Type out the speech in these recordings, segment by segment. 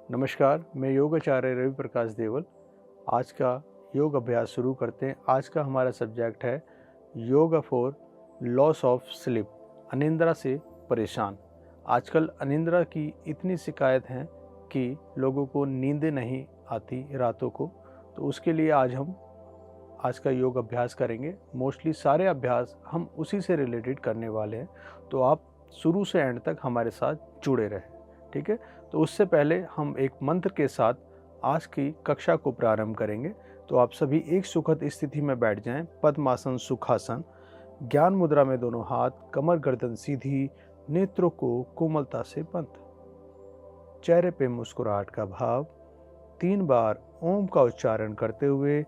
नमस्कार, मैं योग आचार्य रवि प्रकाश देवल। आज का योग अभ्यास शुरू करते हैं। आज का हमारा सब्जेक्ट है yoga for loss of sleep, अनिंद्रा से परेशान। आजकल अनिंद्रा की इतनी शिकायत है कि लोगों को नींदें नहीं आती रातों को, तो उसके लिए आज का योग अभ्यास करेंगे। मोस्टली सारे अभ्यास हम उसी से रिलेटेड करने वाले हैं, तो आप शुरू से एंड तक हमारे साथ जुड़े रहें, ठीक है। तो उससे पहले हम एक मंत्र के साथ आज की कक्षा को प्रारंभ करेंगे। तो आप सभी एक सुखद स्थिति में बैठ जाएं, पद्मासन सुखासन, ज्ञान मुद्रा में दोनों हाथ, कमर गर्दन सीधी, नेत्रों को कोमलता से बंद, चेहरे पे मुस्कुराहट का भाव। 3 बार ओम का उच्चारण करते हुए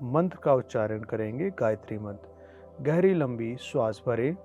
मंत्र का उच्चारण करेंगे, गायत्री मंत्र। गहरी लंबी श्वास भरें।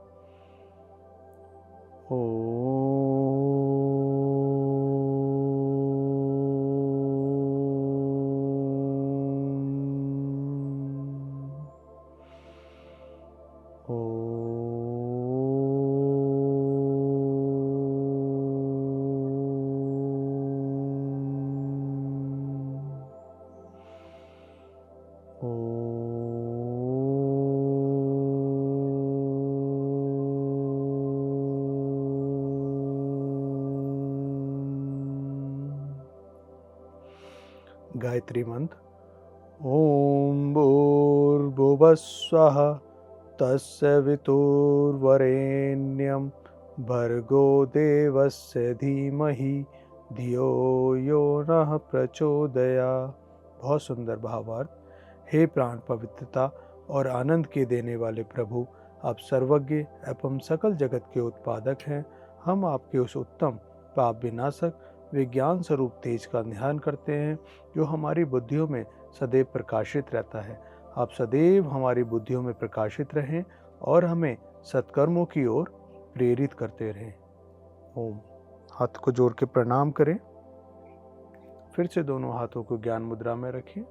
गायत्री मंत्र। ओम भूर्भुवस्वः तस्य वितुर्वरेण्यं भर्गो देवस्य धीमहि धियो यो नः प्रचोदयात्। बहुत सुंदर भावार्थ। हे प्राण पवित्रता और आनंद के देने वाले प्रभु, आप सर्वज्ञ एवं सकल जगत के उत्पादक हैं। हम आपके उस उत्तम पाप विनाशक विज्ञान स्वरूप तेज का ध्यान करते हैं जो हमारी बुद्धियों में सदैव प्रकाशित रहता है। आप सदैव हमारी बुद्धियों में प्रकाशित रहें और हमें सत्कर्मों की ओर प्रेरित करते रहें। ओम। हाथ को जोड़ के प्रणाम करें। फिर से दोनों हाथों को ज्ञान मुद्रा में रखें।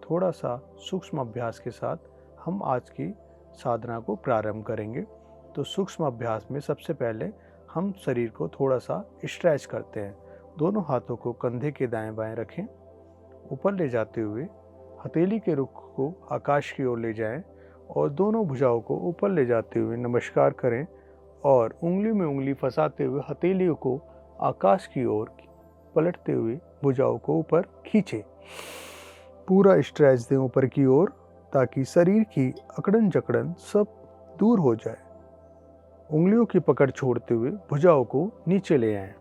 थोड़ा सा सूक्ष्म अभ्यास के साथ हम आज की साधना को प्रारंभ करेंगे। तो सूक्ष्म अभ्यास में सबसे पहले हम शरीर को थोड़ा सा स्ट्रेच करते हैं। दोनों हाथों को कंधे के दाएं बाएं रखें। ऊपर ले जाते हुए हथेली के रुख को आकाश की ओर ले जाएं और दोनों भुजाओं को ऊपर ले जाते हुए नमस्कार करें और उंगली में उंगली फंसाते हुए हथेलियों को आकाश की ओर पलटते हुए भुजाओं को ऊपर खींचें। पूरा स्ट्रेच दें ऊपर की ओर ताकि शरीर की अकड़न जकड़न सब दूर हो जाए। उंगलियों की पकड़ छोड़ते हुए भुजाओं को नीचे ले आएं।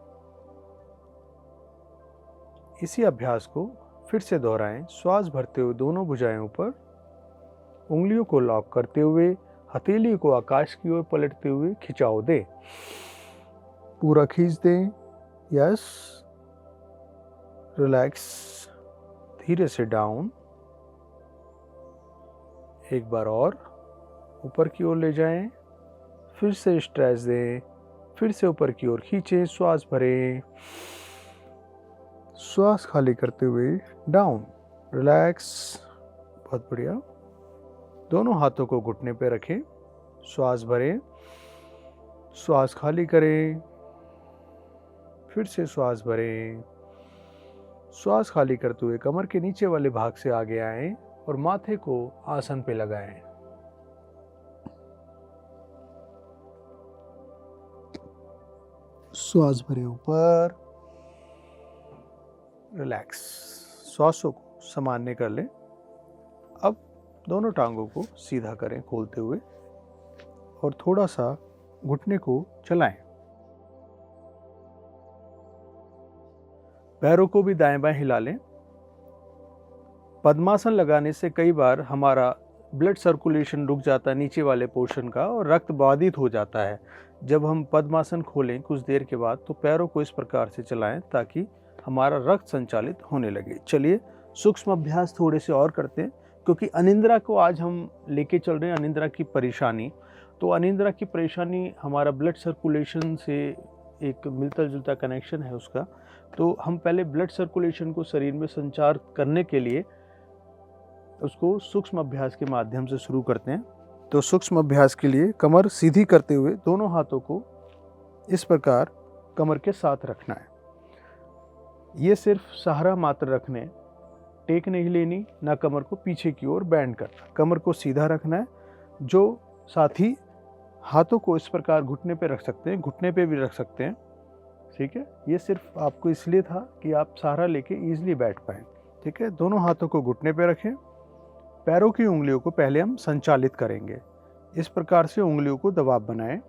इसी अभ्यास को फिर से दोहराएं। श्वास भरते हुए दोनों भुजाएं ऊपर, उंगलियों को लॉक करते हुए हथेली को आकाश की ओर पलटते हुए खिंचाव दें। पूरा खींच दें। Yes, relax. धीरे से डाउन। एक बार और ऊपर की ओर ले जाएं। फिर से स्ट्रेच दें। फिर से ऊपर की ओर खींचें। श्वास भरें। श्वास खाली करते हुए डाउन। रिलैक्स। बहुत बढ़िया। दोनों हाथों को घुटने पे रखें। श्वास भरें। श्वास खाली करें। फिर से श्वास भरें। श्वास खाली करते हुए कमर के नीचे वाले भाग से आगे आएं और माथे को आसन पे लगाएं। श्वास भरें ऊपर। रिलैक्स। श्वासों को सामान्य कर लें। अब दोनों टांगों को सीधा करें खोलते हुए और थोड़ा सा घुटने को चलाएं। पैरों को भी दाएं बाएं हिला लें। पद्मासन लगाने से कई बार हमारा ब्लड सर्कुलेशन रुक जाता है नीचे वाले पोर्शन का और रक्त बाधित हो जाता है। जब हम पद्मासन खोलें कुछ देर के बाद तो पैरों को इस प्रकार से चलाएं ताकि हमारा रक्त संचालित होने लगे। चलिए सूक्ष्म अभ्यास थोड़े से और करते हैं क्योंकि अनिंद्रा को आज हम लेके चल रहे हैं। अनिंद्रा की परेशानी, तो अनिंद्रा की परेशानी हमारा ब्लड सर्कुलेशन से एक मिलता जुलता कनेक्शन है उसका। तो हम पहले ब्लड सर्कुलेशन को शरीर में संचार करने के लिए उसको सूक्ष्म अभ्यास के माध्यम से शुरू करते हैं। तो सूक्ष्म अभ्यास के लिए कमर सीधी करते हुए दोनों हाथों को इस प्रकार कमर के साथ रखना है। ये सिर्फ सहारा मात्र रखने, टेक नहीं लेनी, ना कमर को पीछे की ओर बैंड करना। कमर को सीधा रखना है। जो साथी हाथों को इस प्रकार घुटने पे रख सकते हैं, घुटने पे भी रख सकते हैं, ठीक है। ये सिर्फ आपको इसलिए था कि आप सहारा लेके ईजिली बैठ पाएँ, ठीक है। दोनों हाथों को घुटने पे रखें। पैरों की उंगलियों को पहले हम संचालित करेंगे। इस प्रकार से उंगलियों को दबाव बनाएं।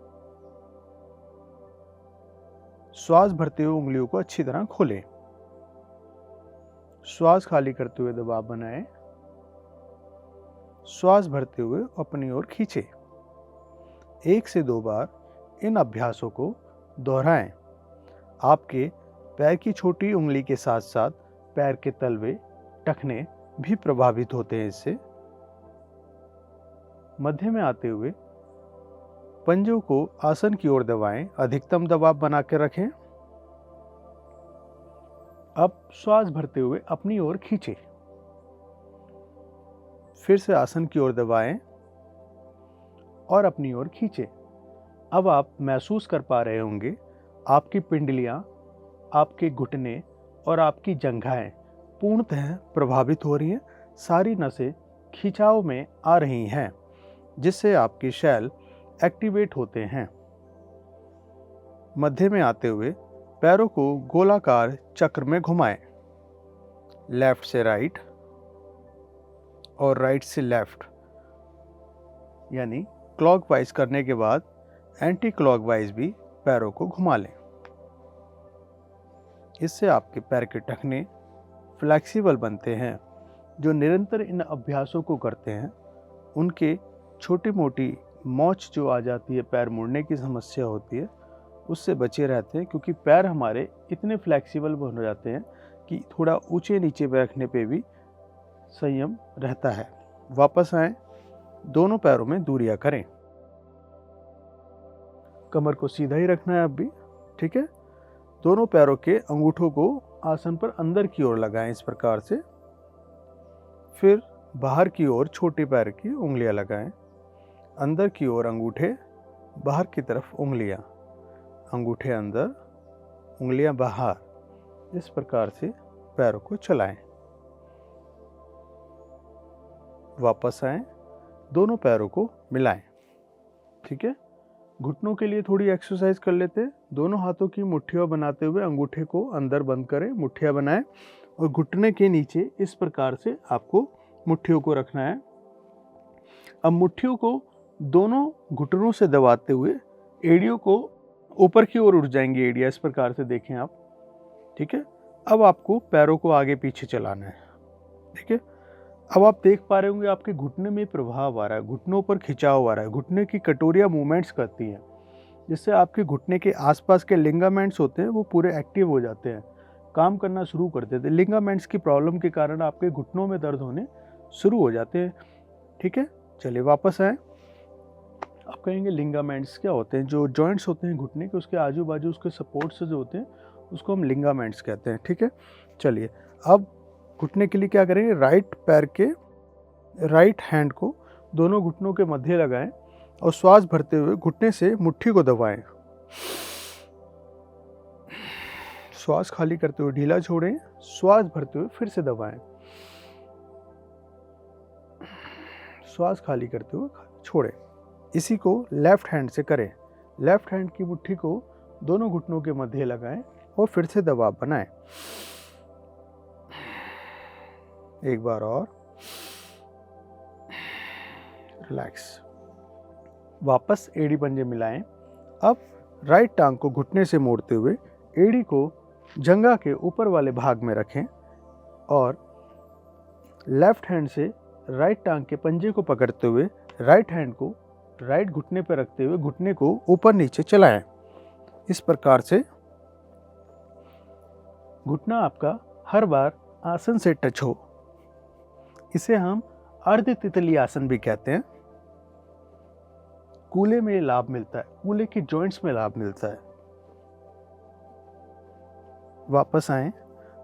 श्वास भरते हुए उंगलियों को अच्छी तरह खोलें। श्वास खाली करते हुए दबाव बनाएं। श्वास भरते हुए अपनी ओर खींचें। 1 से 2 बार इन अभ्यासों को दोहराएं। आपके पैर की छोटी उंगली के साथ साथ पैर के तलवे, टखने भी प्रभावित होते हैं इससे। मध्य में आते हुए पंजों को आसन की ओर दबाएं, अधिकतम दबाव बना के रखें। अब श्वास भरते हुए अपनी ओर खींचें। फिर से आसन की ओर दबाएं और अपनी ओर खींचें। अब आप महसूस कर पा रहे होंगे आपकी पिंडलियां, आपके घुटने और आपकी जंघाएं पूर्णतः प्रभावित हो रही हैं। सारी नसें खिंचाव में आ रही हैं, जिससे आपके शैल एक्टिवेट होते हैं। मध्य में आते हुए पैरों को गोलाकार चक्र में घुमाएं। लेफ्ट से राइट और राइट से लेफ्ट, यानी क्लॉकवाइज करने के बाद एंटी क्लॉकवाइज भी पैरों को घुमा लें। इससे आपके पैर के टखने फ्लेक्सिबल बनते हैं। जो निरंतर इन अभ्यासों को करते हैं उनके छोटी मोटी मोच जो आ जाती है, पैर मुड़ने की समस्या होती है, उससे बचे रहते हैं, क्योंकि पैर हमारे इतने फ्लेक्सिबल बन जाते हैं कि थोड़ा ऊंचे नीचे पे रखने पे भी संयम रहता है। वापस आएं, दोनों पैरों में दूरियां करें। कमर को सीधा ही रखना है अब भी, ठीक है। दोनों पैरों के अंगूठों को आसन पर अंदर की ओर लगाएं इस प्रकार से। फिर बाहर की ओर छोटे पैर की उंगलियां लगाएं। अंदर की ओर अंगूठे, बाहर की तरफ उंगलियां, अंगूठे अंदर, उंगलियां बाहर। इस प्रकार से पैरों को चलाएं। वापस आएं, दोनों पैरों को मिलाएं, ठीक है। घुटनों के लिए थोड़ी एक्सरसाइज कर लेते हैं। दोनों हाथों की मुट्ठियां बनाते हुए अंगूठे को अंदर बंद करें, मुट्ठियां बनाएं और घुटने के नीचे इस प्रकार से आपको मुट्ठियों को रखना है। अब मुट्ठियों को दोनों घुटनों से दबाते हुए एड़ियों को ऊपर की ओर उठ जाएंगी एड़ियां, इस प्रकार से देखें आप, ठीक है। अब आपको पैरों को आगे पीछे चलाना है, ठीक है। अब आप देख पा रहे होंगे आपके घुटने में प्रभाव आ रहा है, घुटनों पर खिंचाव आ रहा है, घुटने की कटोरियां मूवमेंट्स करती हैं, जिससे आपके घुटने के आसपास के लिगामेंट्स होते हैं वो पूरे एक्टिव हो जाते हैं, काम करना शुरू कर देते हैं। लिगामेंट्स की प्रॉब्लम के कारण आपके घुटनों में दर्द होने शुरू हो जाते हैं, ठीक है। चलिए वापस आए। आप कहेंगे लिगामेंट्स क्या होते हैं? जो जॉइंट्स होते हैं घुटने के, उसके आजू बाजू उसके सपोर्ट से जो होते हैं उसको हम लिगामेंट्स कहते हैं, ठीक है। चलिए अब घुटने के लिए क्या करेंगे, राइट पैर के राइट हैंड को दोनों घुटनों के मध्य लगाएं और श्वास भरते हुए घुटने से मुट्ठी को दबाएं। श्वास खाली करते हुए ढीला छोड़ें, श्वास भरते हुए फिर से दबाएं। श्वास खाली करते हुए छोड़ें। इसी को लेफ्ट हैंड से करें। लेफ्ट हैंड की मुट्ठी को दोनों घुटनों के मध्य लगाएं और फिर से दबाव बनाएं। एक बार और, रिलैक्स। वापस एड़ी पंजे मिलाएं। अब राइट टांग को घुटने से मोड़ते हुए एड़ी को जंघा के ऊपर वाले भाग में रखें और लेफ्ट हैंड से राइट टांग के पंजे को पकड़ते हुए राइट हैंड को राइट घुटने पर रखते हुए घुटने को ऊपर नीचे चलाएं। इस प्रकार से घुटना आपका हर बार आसन से टच हो। इसे हम अर्ध तितली आसन भी कहते हैं। कूल्हे में लाभ मिलता है, कूल्हे की जॉइंट्स में लाभ मिलता है। वापस आएं,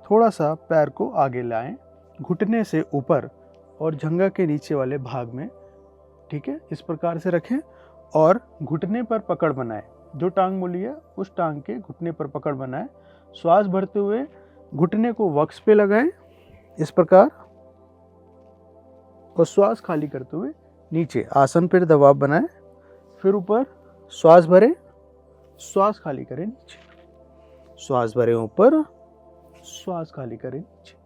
थोड़ा सा पैर को आगे लाएं, घुटने से ऊपर और जंघा के नीचे वाले भाग में, ठीक है, इस प्रकार से रखें और घुटने पर पकड़ बनाएं। जो टांग मूली है उस टांग के घुटने पर पकड़ बनाएं। श्वास भरते हुए घुटने को वक्स पे लगाएं इस प्रकार, और श्वास खाली करते हुए नीचे आसन पर दबाव बनाएं, फिर ऊपर श्वास भरें, श्वास खाली करें नीचे, श्वास भरें ऊपर, श्वास खाली करें नीचे,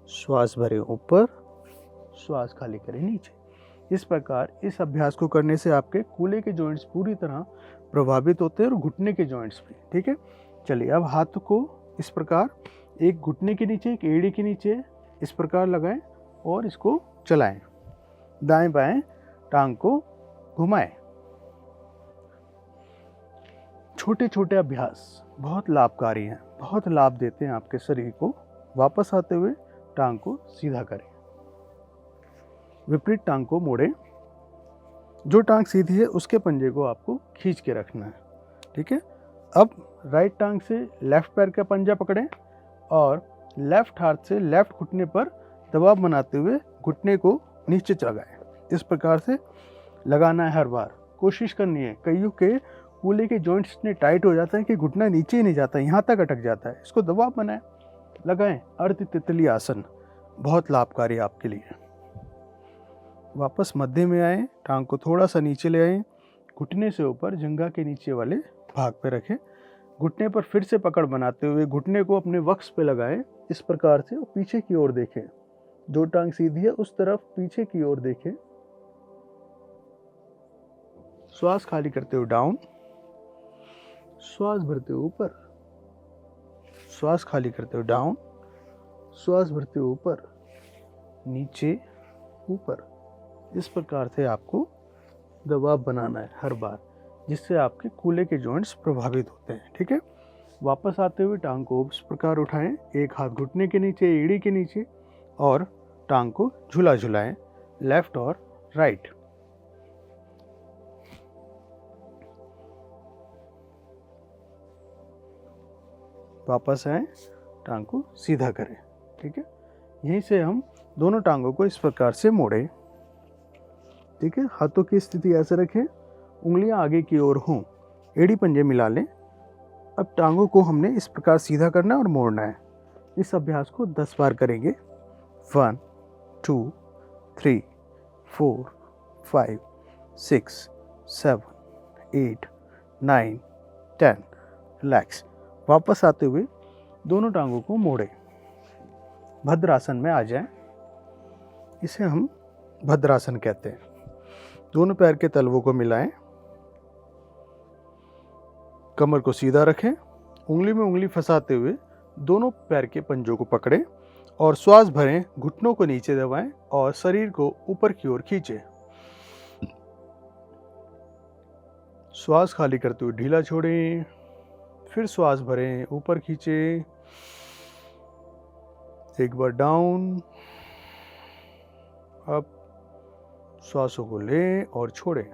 श्वास भरें ऊपर, श्वास खाली करें नीचे। इस प्रकार इस अभ्यास को करने से आपके कूल्हे के जॉइंट्स पूरी तरह प्रभावित होते हैं और घुटने के जॉइंट्स भी। ठीक है, चलिए अब हाथ को इस प्रकार एक घुटने के नीचे, एक एड़ी के नीचे इस प्रकार लगाएं और इसको चलाएं, दाएं बाएं टांग को घुमाएं। छोटे छोटे अभ्यास बहुत लाभकारी हैं, बहुत लाभ देते हैं आपके शरीर को। वापस आते हुए टांग को सीधा करें, विपरीत टांग को मोड़ें, जो टांग सीधी है उसके पंजे को आपको खींच के रखना है। ठीक है, अब राइट टांग से लेफ्ट पैर का पंजा पकड़ें और लेफ्ट हाथ से लेफ्ट घुटने पर दबाव बनाते हुए घुटने को नीचे लगाएं। इस प्रकार से लगाना है हर बार, कोशिश करनी है। कईयों के कूल्हे के जॉइंट्स इतने टाइट हो जाते हैं कि घुटना नीचे ही नहीं जाता, यहाँ तक अटक जाता है। इसको दबाव बनाएं, लगाएं। अर्ध तितली आसन बहुत लाभकारी आपके लिए। वापस मध्य में आए, टांग को थोड़ा सा नीचे ले आए, घुटने से ऊपर जंघा के नीचे वाले भाग पे रखें, घुटने पर फिर से पकड़ बनाते हुए घुटने को अपने वक्स पे लगाएं इस प्रकार से, और पीछे की ओर देखें। जो टांग सीधी है उस तरफ पीछे की ओर देखें। श्वास खाली करते हुए डाउन, श्वास भरते हुए ऊपर, श्वास खाली करते हुए डाउन, श्वास भरते हुए ऊपर, नीचे, ऊपर। इस प्रकार से आपको दबाव बनाना है हर बार, जिससे आपके कूल्हे के जॉइंट्स प्रभावित होते हैं। ठीक है, वापस आते हुए टांग को इस प्रकार उठाएं, एक हाथ घुटने के नीचे, एड़ी के नीचे, और टांग को झूला झुलाएं, लेफ्ट और राइट। वापस आए, टांग को सीधा करें। ठीक है, यहीं से हम दोनों टांगों को इस प्रकार से मोड़ें। ठीक है, हाथों की स्थिति ऐसे रखें, उंगलियां आगे की ओर हों, एड़ी पंजे मिला लें। अब टांगों को हमने इस प्रकार सीधा करना है और मोड़ना है। इस अभ्यास को 10 बार करेंगे। 1 2 3 4 5 6 7 8 9 10। रिलैक्स। वापस आते हुए दोनों टांगों को मोड़ें, भद्रासन में आ जाएं। इसे हम भद्रासन कहते हैं। दोनों पैर के तलवों को मिलाएं, कमर को सीधा रखें, उंगली में उंगली फंसाते हुए दोनों पैर के पंजों को पकड़ें और श्वास भरें, घुटनों को नीचे दबाएं और शरीर को ऊपर की ओर खींचें। श्वास खाली करते हुए ढीला छोड़ें, फिर श्वास भरें, ऊपर खींचें, एक बार डाउन। अब श्वासों को लें और छोड़ें,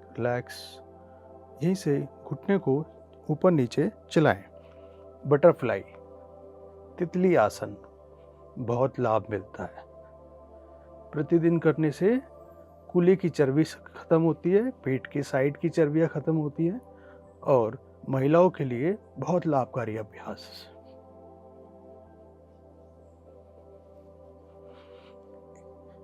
रिलैक्स। यहीं से घुटने को ऊपर नीचे चलाएं। बटरफ्लाई, तितली आसन, बहुत लाभ मिलता है। प्रतिदिन करने से कूल्हे की चर्बी खत्म होती है, पेट की साइड की चर्बियां खत्म होती हैं, और महिलाओं के लिए बहुत लाभकारी अभ्यास।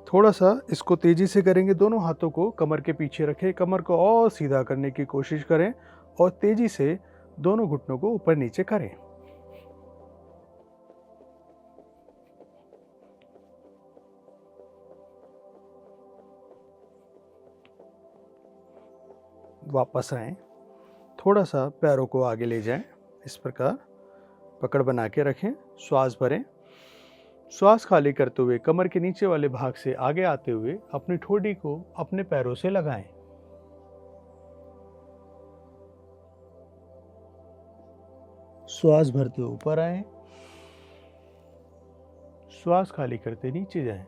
थोड़ा सा इसको तेजी से करेंगे। दोनों हाथों को कमर के पीछे रखें, कमर को और सीधा करने की कोशिश करें और तेजी से दोनों घुटनों को ऊपर नीचे करें। वापस आएं, थोड़ा सा पैरों को आगे ले जाएं, इस प्रकार पकड़ बना के रखें। श्वास भरें, श्वास खाली करते हुए कमर के नीचे वाले भाग से आगे आते हुए अपनी ठोड़ी को अपने पैरों से लगाएं। श्वास भरते हुए ऊपर आए, श्वास खाली करते नीचे जाएं।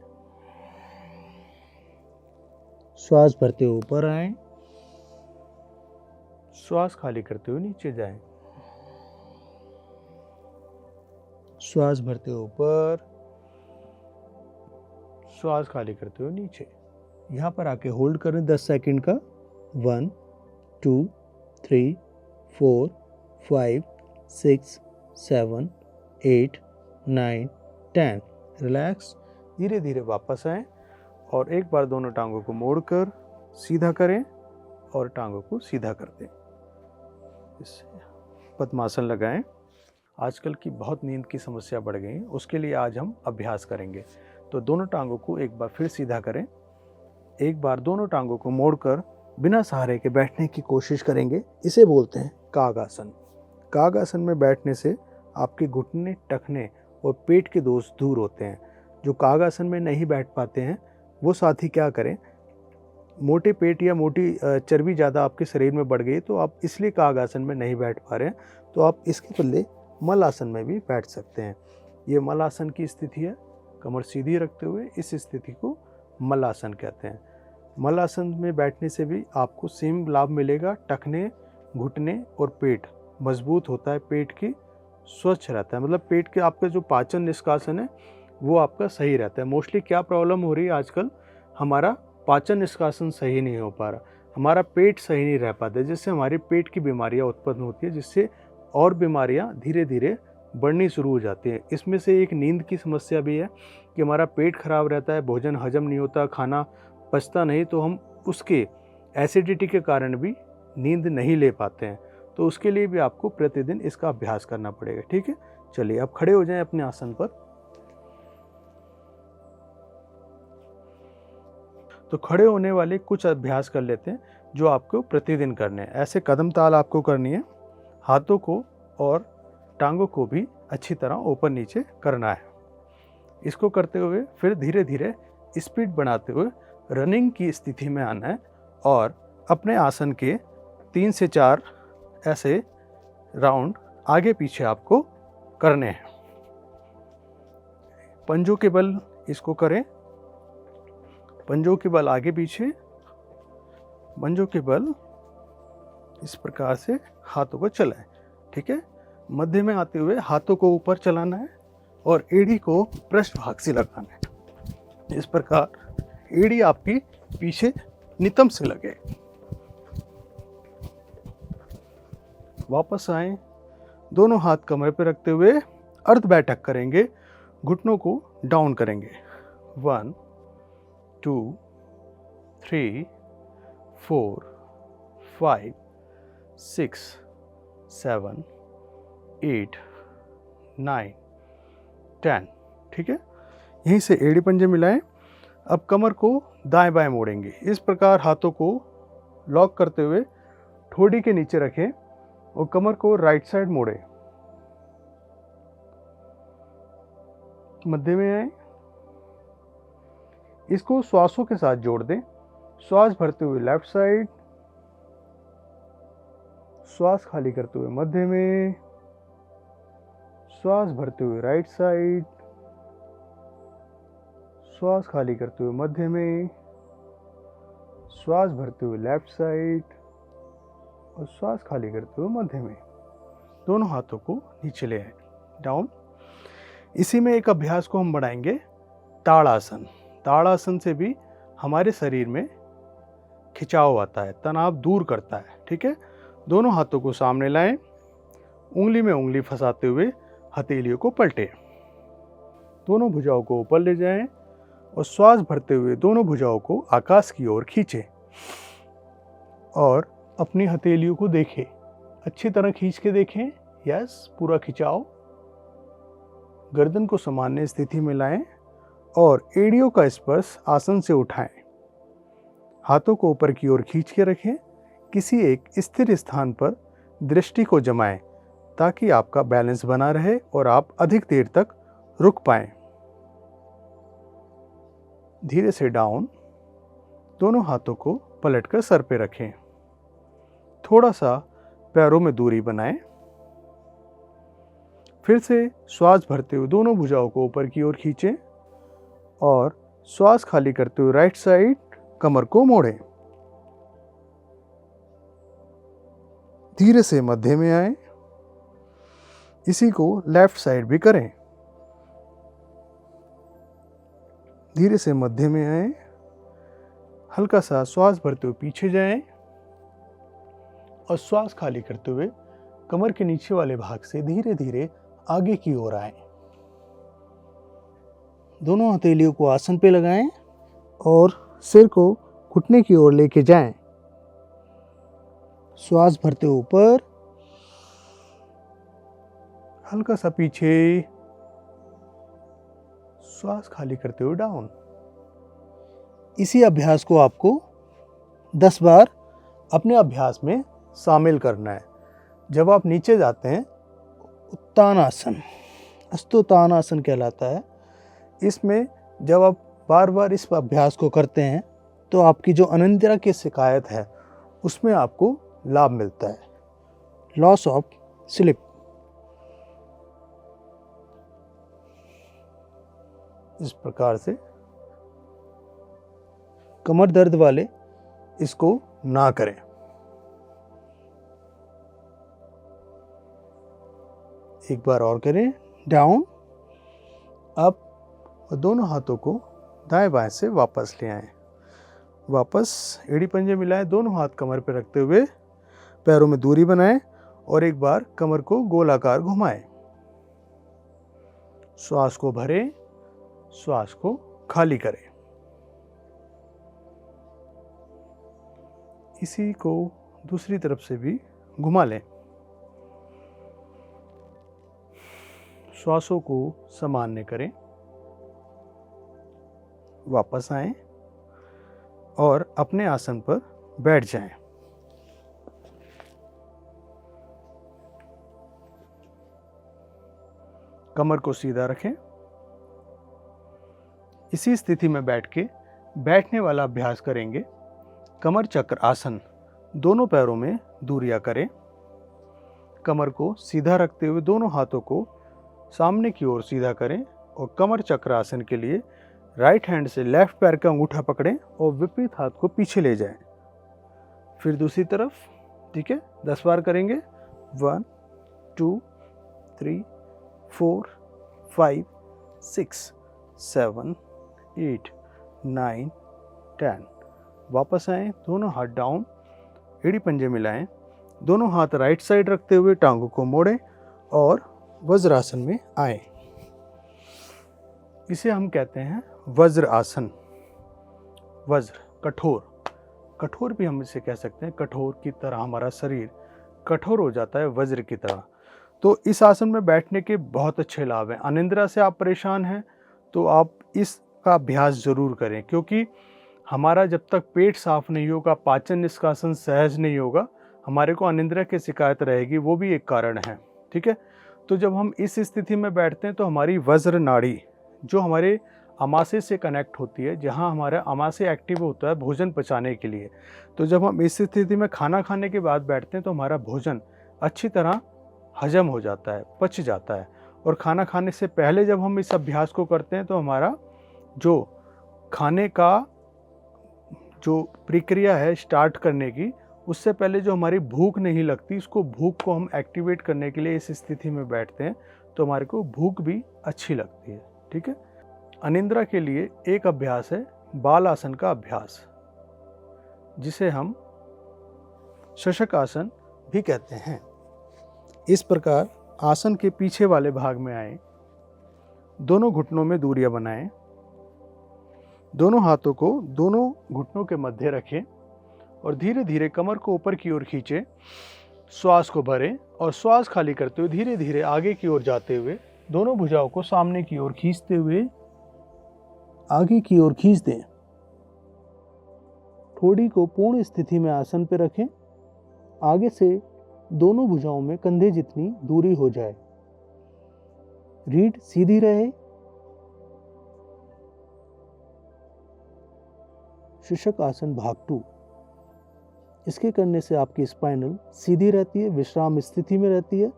श्वास भरते हुए ऊपर आए, श्वास खाली करते हुए नीचे जाएं। श्वास भरते हुए ऊपर, श्वास खाली करते हुए नीचे। यहाँ पर आके होल्ड करें 10 सेकंड का। 1 2 3 4 5 6 7, 8, 9, 10। रिलैक्स। धीरे धीरे वापस आएं और एक बार दोनों टांगों को मोड़कर सीधा करें और टांगों को सीधा कर दें। इससे पद्मासन लगाएं। आजकल की बहुत नींद की समस्या बढ़ गई, उसके लिए आज हम अभ्यास करेंगे। तो दोनों टांगों को एक बार फिर सीधा करें। एक बार दोनों टांगों को मोड़कर बिना सहारे के बैठने की कोशिश करेंगे। इसे बोलते हैं कागासन। कागासन में बैठने से आपके घुटने, टखने और पेट के दोष दूर होते हैं। जो कागासन में नहीं बैठ पाते हैं वो साथी क्या करें, मोटे पेट या मोटी चर्बी ज़्यादा आपके शरीर में बढ़ गई तो आप इसलिए कागासन में नहीं बैठ पा रहे हैं, तो आप इसके बदले मलासन में भी बैठ सकते हैं। ये मलासन की स्थिति है। कमर सीधी रखते हुए इस स्थिति को मलासन कहते हैं। मलासन में बैठने से भी आपको सेम लाभ मिलेगा। टखने, घुटने और पेट मजबूत होता है, पेट की स्वच्छ रहता है, मतलब पेट के आपका जो पाचन निष्कासन है वो आपका सही रहता है। मोस्टली क्या प्रॉब्लम हो रही है आजकल, हमारा पाचन निष्कासन सही नहीं हो पा रहा, हमारा पेट सही नहीं रह पाता, जिससे हमारी पेट की बीमारियां उत्पन्न होती है, जिससे और बीमारियां धीरे धीरे बढ़नी शुरू हो जाती हैं। इसमें से एक नींद की समस्या भी है कि हमारा पेट खराब रहता है, भोजन हजम नहीं होता, खाना पचता नहीं, तो हम उसके एसिडिटी के कारण भी नींद नहीं ले पाते हैं। तो उसके लिए भी आपको प्रतिदिन इसका अभ्यास करना पड़ेगा। ठीक है, चलिए आप खड़े हो जाएं अपने आसन पर। तो खड़े होने वाले कुछ अभ्यास कर लेते हैं जो आपको प्रतिदिन करने हैं। ऐसे कदम ताल आपको करनी है, हाथों को और टांगों को भी अच्छी तरह ऊपर नीचे करना है। इसको करते हुए फिर धीरे धीरे स्पीड बढ़ाते हुए रनिंग की स्थिति में आना है और अपने आसन के 3 से 4 ऐसे राउंड आगे पीछे आपको करने हैं। पंजों के बल इसको करें, पंजों के बल आगे पीछे, पंजों के बल इस प्रकार से हाथों को चलाएं। ठीक है, मध्य में आते हुए हाथों को ऊपर चलाना है और एड़ी को पृष्ठभाग से लगाना है। इस प्रकार एड़ी आपकी पीछे नितंब से लगे। वापस आएं, दोनों हाथ कमर पे रखते हुए अर्ध बैठक करेंगे, घुटनों को डाउन करेंगे। 1, 2, 3, 4, 5, 6, 7, 8, 9, 10। ठीक है, यहीं से एड़ी पंजे मिलाएं। अब कमर को दाएं बाएं मोड़ेंगे। इस प्रकार हाथों को लॉक करते हुए ठोड़ी के नीचे रखें और कमर को राइट साइड मोड़ें। मध्य में आए, इसको श्वासों के साथ जोड़ दें। श्वास भरते हुए लेफ्ट साइड, श्वास खाली करते हुए मध्य में, श्वास भरते हुए राइट साइड, श्वास खाली करते हुए मध्य में, श्वास भरते हुए लेफ्ट साइड और श्वास खाली करते हुए मध्य में। दोनों हाथों को नीचे ले आए, डाउन। इसी में एक अभ्यास को हम बढ़ाएंगे, ताड़ासन। ताड़ासन से भी हमारे शरीर में खिंचाव आता है, तनाव दूर करता है। ठीक है, दोनों हाथों को सामने लाएं, उंगली में उंगली फंसाते हुए हथेलियों को पलटें। दोनों भुजाओं को ऊपर ले जाएं और श्वास भरते हुए दोनों भुजाओं को आकाश की ओर खींचें और अपनी हथेलियों को देखें, अच्छी तरह खींच के देखें। यस, पूरा खिंचाव। गर्दन को सामान्य स्थिति में लाएं और एड़ियों का स्पर्श आसन से उठाएं। हाथों को ऊपर की ओर खींच के रखें। किसी एक स्थिर स्थान पर दृष्टि को जमाएं ताकि आपका बैलेंस बना रहे और आप अधिक देर तक रुक पाएं। धीरे से डाउन, दोनों हाथों को पलटकर सर पे रखें। थोड़ा सा पैरों में दूरी बनाएं। फिर से श्वास भरते हुए दोनों भुजाओं को ऊपर की ओर खींचें और श्वास खाली करते हुए राइट साइड कमर को मोड़ें। धीरे से मध्य में आए। इसी को लेफ्ट साइड भी करें। धीरे से मध्य में आए, हल्का सा श्वास भरते हुए पीछे जाएं और श्वास खाली करते हुए कमर के नीचे वाले भाग से धीरे धीरे आगे की ओर आए। दोनों हथेलियों को आसन पे लगाएं और सिर को घुटने की ओर लेके जाएं। श्वास भरते ऊपर, हल्का सा पीछे, श्वास खाली करते हुए डाउन। इसी अभ्यास को आपको 10 बार अपने अभ्यास में शामिल करना है। जब आप नीचे जाते हैं, उत्तानासन, हस्तोत्तानासन कहलाता है। इसमें जब आप बार बार इस अभ्यास को करते हैं तो आपकी जो अनिद्रा की शिकायत है उसमें आपको लाभ मिलता है, लॉस ऑफ स्लीप। इस प्रकार से कमर दर्द वाले इसको ना करें। एक बार और करें, डाउन, अप, और दोनों हाथों को दाएं बाएं से वापस ले आएं। वापस एड़ी पंजे मिलाएं, दोनों हाथ कमर पर रखते हुए पैरों में दूरी बनाएं और एक बार कमर को गोलाकार घुमाएं। श्वास को भरें, श्वास को खाली करें। इसी को दूसरी तरफ से भी घुमा लें। श्वासों को सामान्य करें, वापस आएं और अपने आसन पर बैठ जाएं। कमर को सीधा रखें। इसी स्थिति में बैठ के बैठने वाला अभ्यास करेंगे। कमर चक्र आसन, दोनों पैरों में दूरियां करें। कमर को सीधा रखते हुए दोनों हाथों को सामने की ओर सीधा करें और कमर चक्र आसन के लिए राइट हैंड से लेफ्ट पैर का अंगूठा पकड़ें और विपरीत हाथ को पीछे ले जाएं। फिर दूसरी तरफ, ठीक है, 10 बार करेंगे। 1 2 3 4 5 6 7 8 9 10। वापस आएं, दोनों हाथ डाउन, एड़ी पंजे मिलाएं, दोनों हाथ राइट साइड रखते हुए टांगों को मोड़ें और वज्रासन में आए। इसे हम कहते हैं वज्र आसन। वज्र, कठोर, कठोर भी हम इसे कह सकते हैं। कठोर की तरह हमारा शरीर कठोर हो जाता है वज्र की तरह। तो इस आसन में बैठने के बहुत अच्छे लाभ हैं। अनिद्रा से आप परेशान हैं तो आप इसका अभ्यास जरूर करें, क्योंकि हमारा जब तक पेट साफ नहीं होगा, पाचन निष्कासन सहज नहीं होगा, हमारे को अनिद्रा की शिकायत रहेगी। वो भी एक कारण है, ठीक है। तो जब हम इस स्थिति में बैठते हैं तो हमारी वज्र नाड़ी जो हमारे अमाशय से कनेक्ट होती है, जहाँ हमारा अमाशय एक्टिव होता है भोजन पचाने के लिए, तो जब हम इस स्थिति में खाना खाने के बाद बैठते हैं तो हमारा भोजन अच्छी तरह हजम हो जाता है, पच जाता है। और खाना खाने से पहले जब हम इस अभ्यास को करते हैं तो हमारा जो खाने का जो प्रक्रिया है स्टार्ट करने की, उससे पहले जो हमारी भूख नहीं लगती, इसको भूख को हम एक्टिवेट करने के लिए इस स्थिति में बैठते हैं तो हमारे को भूख भी अच्छी लगती है, ठीक है। अनिद्रा के लिए एक अभ्यास है बाल आसन का अभ्यास, जिसे हम शशक आसन भी कहते हैं। इस प्रकार आसन के पीछे वाले भाग में आए, दोनों घुटनों में दूरियां बनाएं, दोनों हाथों को दोनों घुटनों के मध्य रखें और धीरे धीरे कमर को ऊपर की ओर खींचें। श्वास को भरें और श्वास खाली करते हुए धीरे धीरे आगे की ओर जाते हुए दोनों भुजाओं को सामने की ओर खींचते हुए आगे की ओर खींच दें। ठोड़ी को पूर्ण स्थिति में आसन पर रखें। आगे से दोनों भुजाओं में कंधे जितनी दूरी हो जाए। रीढ़ सीधी रहे। शशक आसन भाग 2। इसके करने से आपकी स्पाइनल सीधी रहती है, विश्राम स्थिति में रहती है।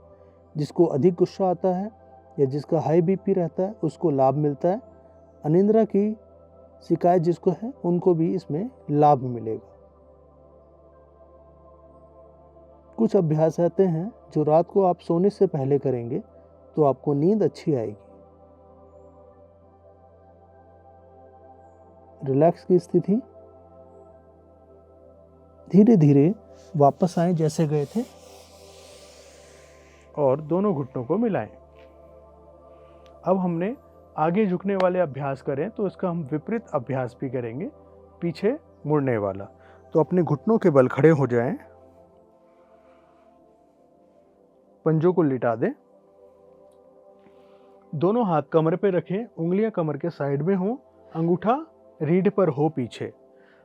जिसको अधिक गुस्सा आता है या जिसका हाई बीपी रहता है उसको लाभ मिलता है। अनिद्रा की शिकायत जिसको है उनको भी इसमें लाभ मिलेगा। कुछ अभ्यास ऐसे हैं जो रात को आप सोने से पहले करेंगे तो आपको नींद अच्छी आएगी। रिलैक्स की स्थिति, धीरे धीरे वापस आए जैसे गए थे और दोनों घुटनों को मिलाएं। अब हमने आगे झुकने वाले अभ्यास करें तो इसका हम विपरीत अभ्यास भी करेंगे, पीछे मुड़ने वाला। तो अपने घुटनों के बल खड़े हो जाएं, पंजों को लिटा दें, दोनों हाथ कमर पे रखें, उंगलियां कमर के साइड में हो, अंगूठा रीढ़ पर हो पीछे।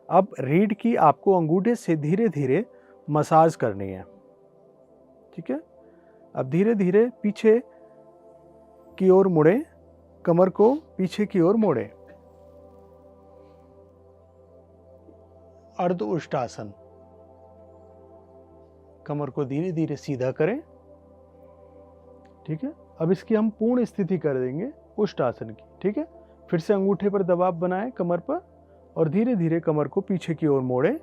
अब रीढ़ की आपको अंगूठे से धीरे धीरे मसाज करनी है, ठीक है। अब धीरे धीरे पीछे की ओर मुड़े, कमर को पीछे की ओर मोड़े। अर्ध उष्टासन, कमर को धीरे धीरे सीधा करें, ठीक है। अब इसकी हम पूर्ण स्थिति कर देंगे उष्टासन की, ठीक है। फिर से अंगूठे पर दबाव बनाएं कमर पर और धीरे धीरे कमर को पीछे की ओर मोड़ें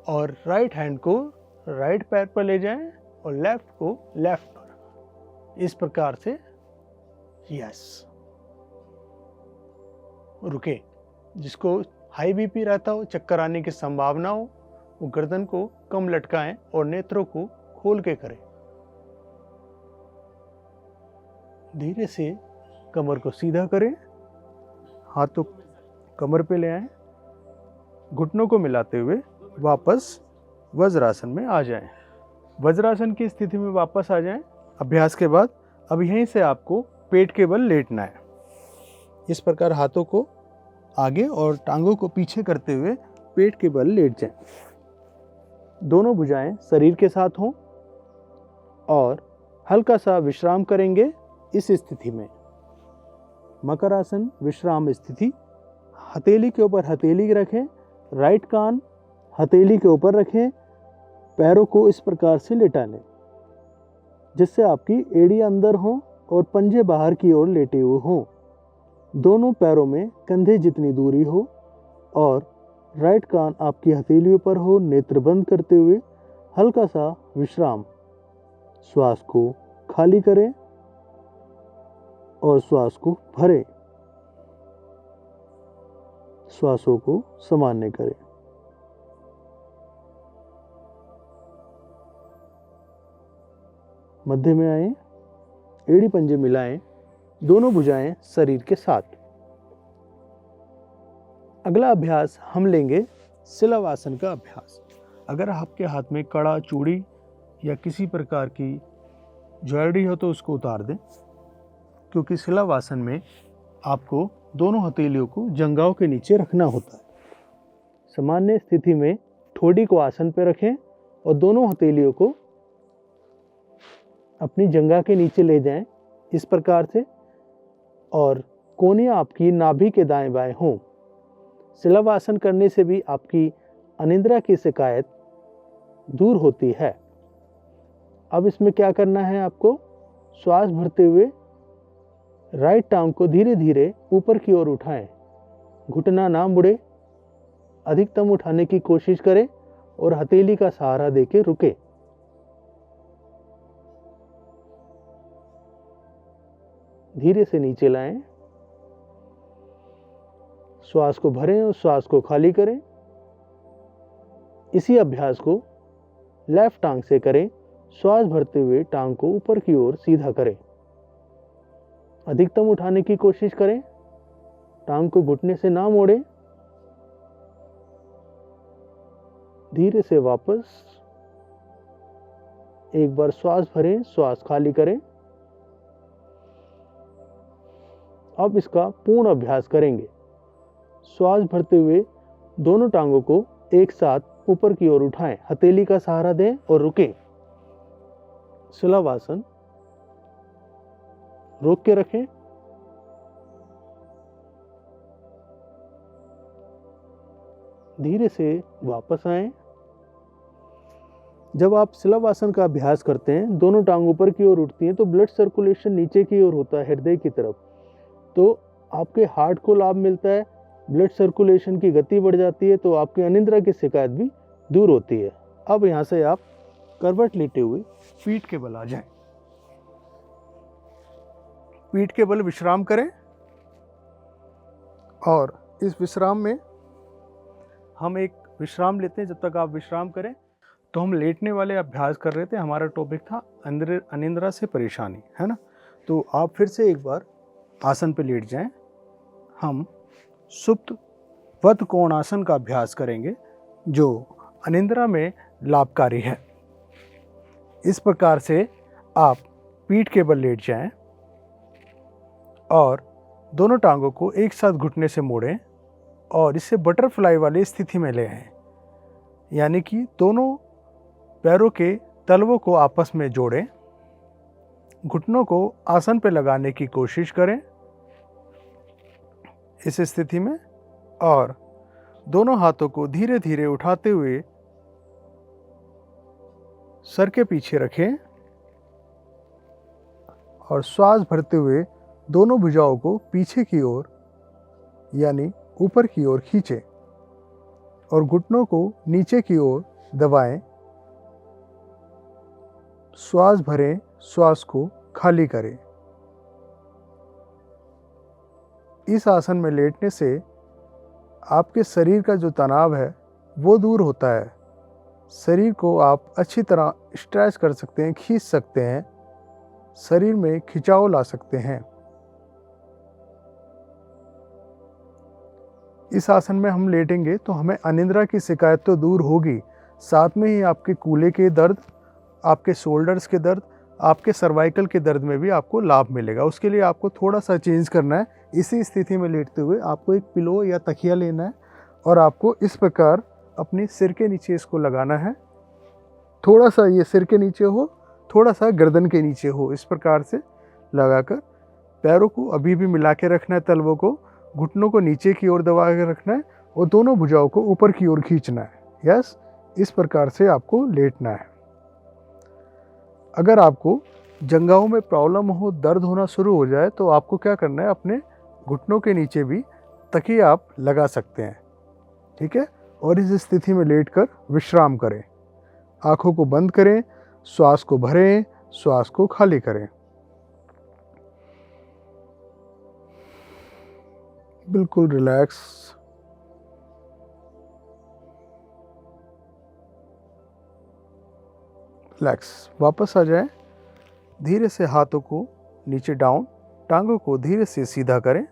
और राइट हैंड को राइट पैर पर ले जाएं और लेफ्ट को लेफ्ट पर, इस प्रकार से। यस, रुके। जिसको हाई बीपी रहता हो, चक्कर आने की संभावना हो, वो गर्दन को कम लटकाएं और नेत्रों को खोल के करें। धीरे से कमर को सीधा करें, हाथों कमर पे ले आएं, घुटनों को मिलाते हुए वापस वज्रासन में आ जाएं। वज्रासन की स्थिति में वापस आ जाएं। अभ्यास के बाद अब यहीं से आपको पेट के बल लेटना है। इस प्रकार हाथों को आगे और टांगों को पीछे करते हुए पेट के बल लेट जाएं। दोनों भुजाएं शरीर के साथ हों और हल्का सा विश्राम करेंगे इस स्थिति में। मकरासन विश्राम स्थिति। हथेली के ऊपर हथेली रखें, राइट कान हथेली के ऊपर रखें, पैरों को इस प्रकार से लेटा लें जिससे आपकी एड़ी अंदर हो और पंजे बाहर की ओर लेटे हुए हों। दोनों पैरों में कंधे जितनी दूरी हो और राइट कान आपकी हथेलियों पर हो। नेत्र बंद करते हुए हल्का सा विश्राम। श्वास को खाली करें और श्वास को भरें। श्वासों को सामान्य करें। मध्य में आए, एड़ी पंजे मिलाएं, दोनों भुजाएं शरीर के साथ। अगला अभ्यास हम लेंगे शिलवासन का अभ्यास। अगर आपके हाथ में कड़ा, चूड़ी या किसी प्रकार की ज्वेलरी हो तो उसको उतार दें, क्योंकि शिलवासन में आपको दोनों हथेलियों को जंघाओं के नीचे रखना होता है। सामान्य स्थिति में ठोड़ी को आसन पर रखें और दोनों हथेलियों को अपनी जंघा के नीचे ले जाएं इस प्रकार से, और कोहनियां आपकी नाभि के दाएं बाएं हों। शिलवासन करने से भी आपकी अनिद्रा की शिकायत दूर होती है। अब इसमें क्या करना है आपको, श्वास भरते हुए राइट टांग को धीरे धीरे ऊपर की ओर उठाएं, घुटना ना मुड़े, अधिकतम उठाने की कोशिश करें और हथेली का सहारा देके रुके। धीरे से नीचे लाएं, श्वास को भरें और श्वास को खाली करें। इसी अभ्यास को लेफ्ट टांग से करें। श्वास भरते हुए टांग को ऊपर की ओर सीधा करें, अधिकतम उठाने की कोशिश करें, टांग को घुटने से ना मोड़ें। धीरे से वापस एक बार श्वास भरें, श्वास खाली करें। अब इसका पूर्ण अभ्यास करेंगे। श्वास भरते हुए दोनों टांगों को एक साथ ऊपर की ओर उठाएं, हथेली का सहारा दें और रुकें। शिलवासन रोक के रखें। धीरे से वापस आएं। जब आप शिलवासन का अभ्यास करते हैं, दोनों टांग ऊपर की ओर उठती हैं तो ब्लड सर्कुलेशन नीचे की ओर होता है, हृदय की तरफ। तो आपके हार्ट को लाभ मिलता है, ब्लड सर्कुलेशन की गति बढ़ जाती है, तो आपकी अनिद्रा की शिकायत भी दूर होती है। अब यहाँ से आप करवट लेटे हुए पीठ के बल आ जाएं। पीठ के बल विश्राम करें और इस विश्राम में हम एक विश्राम लेते हैं। जब तक आप विश्राम करें तो हम लेटने वाले अभ्यास कर रहे थे। हमारा टॉपिक था अनिद्रा से परेशानी, है ना। तो आप फिर से एक बार आसन पर लेट जाएं। हम सुप्त वध कोणासन का अभ्यास करेंगे जो अनिद्रा में लाभकारी है। इस प्रकार से आप पीठ के बल लेट जाएं और दोनों टांगों को एक साथ घुटने से मोड़ें और इसे बटरफ्लाई वाली स्थिति में ले आएं, यानी कि दोनों पैरों के तलवों को आपस में जोड़ें, घुटनों को आसन पर लगाने की कोशिश करें इस स्थिति में, और दोनों हाथों को धीरे धीरे उठाते हुए सर के पीछे रखें और श्वास भरते हुए दोनों भुजाओं को पीछे की ओर यानी ऊपर की ओर खींचें और घुटनों को नीचे की ओर दबाएं। श्वास भरें, श्वास को खाली करें। इस आसन में लेटने से आपके शरीर का जो तनाव है वो दूर होता है। शरीर को आप अच्छी तरह स्ट्रेच कर सकते हैं, खींच सकते हैं, शरीर में खिंचाव ला सकते हैं। इस आसन में हम लेटेंगे तो हमें अनिद्रा की शिकायत तो दूर होगी, साथ में ही आपके कूल्हे के दर्द, आपके शोल्डर्स के दर्द, आपके सर्वाइकल के दर्द में भी आपको लाभ मिलेगा। उसके लिए आपको थोड़ा सा चेंज करना है। इसी स्थिति में लेटते हुए आपको एक पिलो या तकिया लेना है और आपको इस प्रकार अपने सिर के नीचे इसको लगाना है। थोड़ा सा ये सिर के नीचे हो, थोड़ा सा गर्दन के नीचे हो, इस प्रकार से लगाकर पैरों को अभी भी मिला के रखना है, तलवों को, घुटनों को नीचे की ओर दबा के रखना है और दोनों भुजाओं को ऊपर की ओर खींचना है। यस, इस प्रकार से आपको लेटना है। अगर आपको जंघाओं में प्रॉब्लम हो, दर्द होना शुरू हो जाए तो आपको क्या करना है, अपने घुटनों के नीचे भी तकिया आप लगा सकते हैं, ठीक है। और इस स्थिति में लेटकर विश्राम करें। आंखों को बंद करें, श्वास को भरें, श्वास को खाली करें। बिल्कुल रिलैक्स। रिलैक्स। वापस आ जाएं। धीरे से हाथों को नीचे डाउन, टांगों को धीरे से सीधा करें,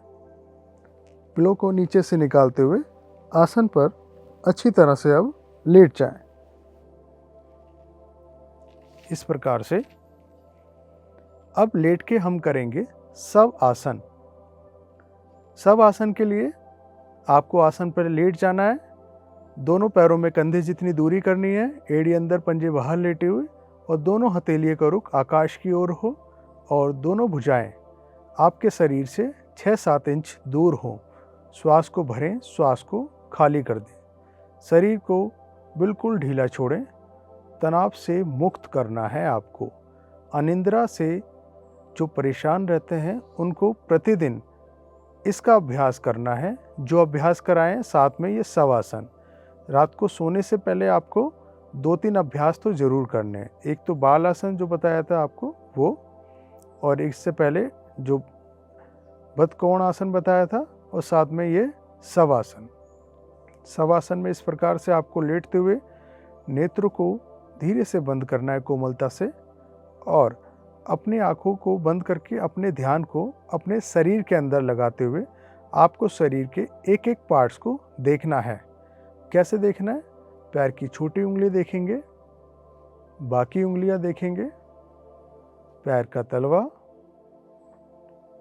पिलो को नीचे से निकालते हुए आसन पर अच्छी तरह से अब लेट जाएं। इस प्रकार से अब लेट के हम करेंगे सब आसन। सब आसन के लिए आपको आसन पर लेट जाना है। दोनों पैरों में कंधे जितनी दूरी करनी है, एड़ी अंदर पंजे बाहर लेटे हुए, और दोनों हथेलियों का रुख आकाश की ओर हो और दोनों भुजाएं आपके शरीर से 6-7 इंच दूर हो। श्वास को भरें, श्वास को खाली कर दें। शरीर को बिल्कुल ढीला छोड़ें। तनाव से मुक्त करना है आपको। अनिद्रा से जो परेशान रहते हैं उनको प्रतिदिन इसका अभ्यास करना है। जो अभ्यास कराएं साथ में ये शवासन। रात को सोने से पहले आपको 2-3 अभ्यास तो ज़रूर करने हैं। एक तो बाल आसन जो बताया था आपको वो, और इससे पहले जो बतकोण आसन बताया था, और साथ में ये शवासन। शवासन में इस प्रकार से आपको लेटते हुए नेत्र को धीरे से बंद करना है कोमलता से, और अपनी आँखों को बंद करके अपने ध्यान को अपने शरीर के अंदर लगाते हुए आपको शरीर के एक एक पार्ट्स को देखना है। कैसे देखना है? पैर की छोटी उंगली देखेंगे, बाकी उंगलियां देखेंगे, पैर का तलवा,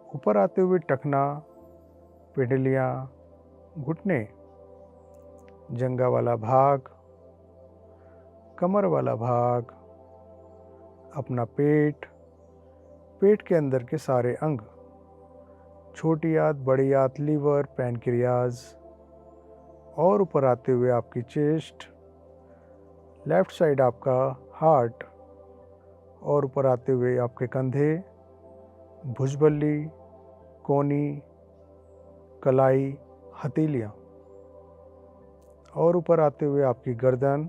ऊपर आते हुए टखना, पिंडलियां, घुटने, जंघा वाला भाग, कमर वाला भाग, अपना पेट, पेट के अंदर के सारे अंग, छोटी आंत, बड़ी आंत, लीवर, पैनक्रियाज, और ऊपर आते हुए आपकी चेस्ट, लेफ्ट साइड आपका हार्ट, और ऊपर आते हुए आपके कंधे, भुजबल्ली, कोनी, कलाई, हथेलियाँ, और ऊपर आते हुए आपकी गर्दन,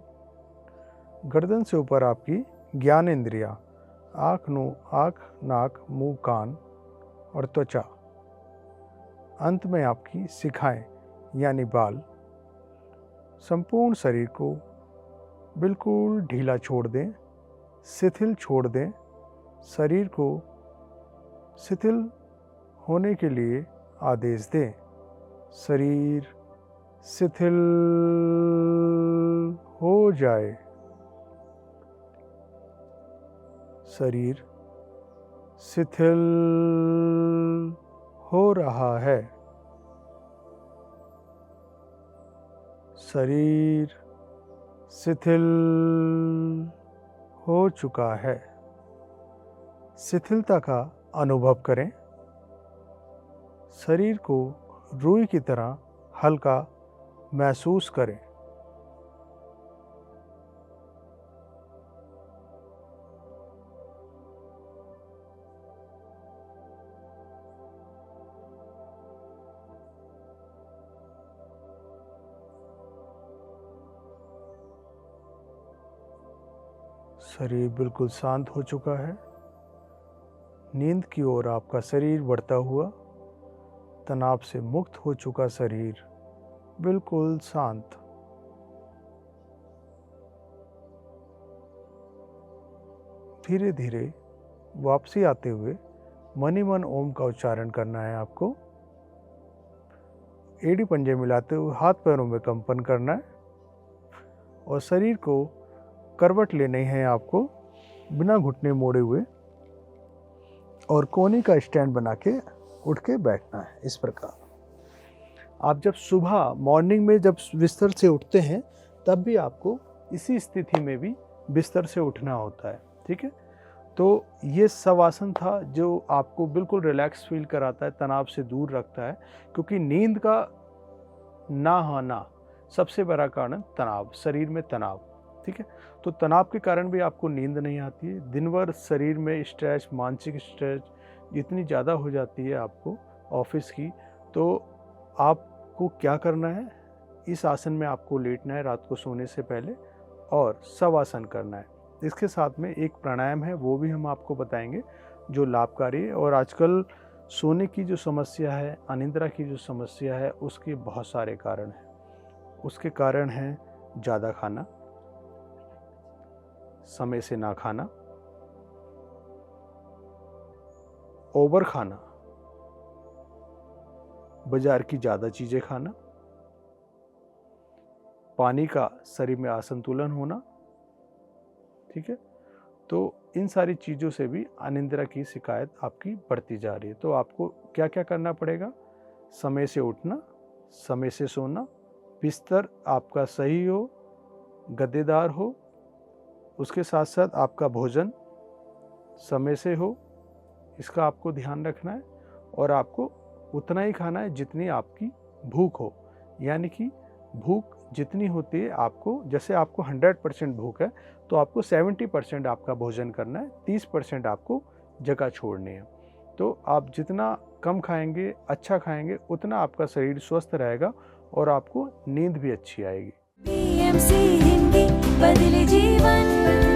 गर्दन से ऊपर आपकी ज्ञानेंद्रियाँ, आँख, नाक, मुंह, कान और त्वचा, अंत में आपकी शिखाएं यानी बाल। संपूर्ण शरीर को बिल्कुल ढीला छोड़ दें, शिथिल छोड़ दें। शरीर को शिथिल होने के लिए आदेश दें। शरीर शिथिल हो जाए। शरीर शिथिल हो रहा है। शरीर शिथिल हो चुका है। शिथिलता का अनुभव करें। शरीर को रुई की तरह हल्का महसूस करें। शरीर बिल्कुल शांत हो चुका है। नींद की ओर आपका शरीर बढ़ता हुआ, तनाव से मुक्त हो चुका शरीर बिल्कुल शांत। धीरे धीरे वापसी आते हुए मन ही मन ओम का उच्चारण करना है आपको। एड़ी पंजे मिलाते हुए हाथ पैरों में कंपन करना है और शरीर को करवट लेनी है आपको, बिना घुटने मोड़े हुए, और कोने का स्टैंड बना के उठ के बैठना है। इस प्रकार आप जब सुबह मॉर्निंग में जब बिस्तर से उठते हैं तब भी आपको इसी स्थिति में भी बिस्तर से उठना होता है। ठीक है, तो ये शवासन था जो आपको बिल्कुल रिलैक्स फील कराता है, तनाव से दूर रखता है, क्योंकि नींद का ना आना सबसे बड़ा कारण तनाव, शरीर में तनाव। ठीक है, तो तनाव के कारण भी आपको नींद नहीं आती है। दिन भर शरीर में स्ट्रेस, मानसिक स्ट्रेस इतनी ज़्यादा हो जाती है आपको ऑफिस की, तो आपको क्या करना है, इस आसन में आपको लेटना है रात को सोने से पहले और शवासन करना है। इसके साथ में एक प्राणायाम है, वो भी हम आपको बताएंगे जो लाभकारी है। और आजकल सोने की जो समस्या है, अनिद्रा की जो समस्या है, उसके बहुत सारे कारण हैं। उसके कारण हैं ज़्यादा खाना, समय से ना खाना, ओवर खाना, बाजार की ज़्यादा चीज़ें खाना, पानी का शरीर में असंतुलन होना। ठीक है, तो इन सारी चीज़ों से भी अनिद्रा की शिकायत आपकी बढ़ती जा रही है। तो आपको क्या क्या करना पड़ेगा, समय से उठना, समय से सोना, बिस्तर आपका सही हो, गद्देदार हो, उसके साथ साथ आपका भोजन समय से हो, इसका आपको ध्यान रखना है। और आपको उतना ही खाना है जितनी आपकी भूख हो, यानी कि भूख जितनी होती है आपको, जैसे आपको 100% भूख है तो आपको 70% आपका भोजन करना है, 30% आपको जगह छोड़नी है। तो आप जितना कम खाएंगे, अच्छा खाएंगे, उतना आपका शरीर स्वस्थ रहेगा और आपको नींद भी अच्छी आएगी। BMC हिंदी बदले जीवन।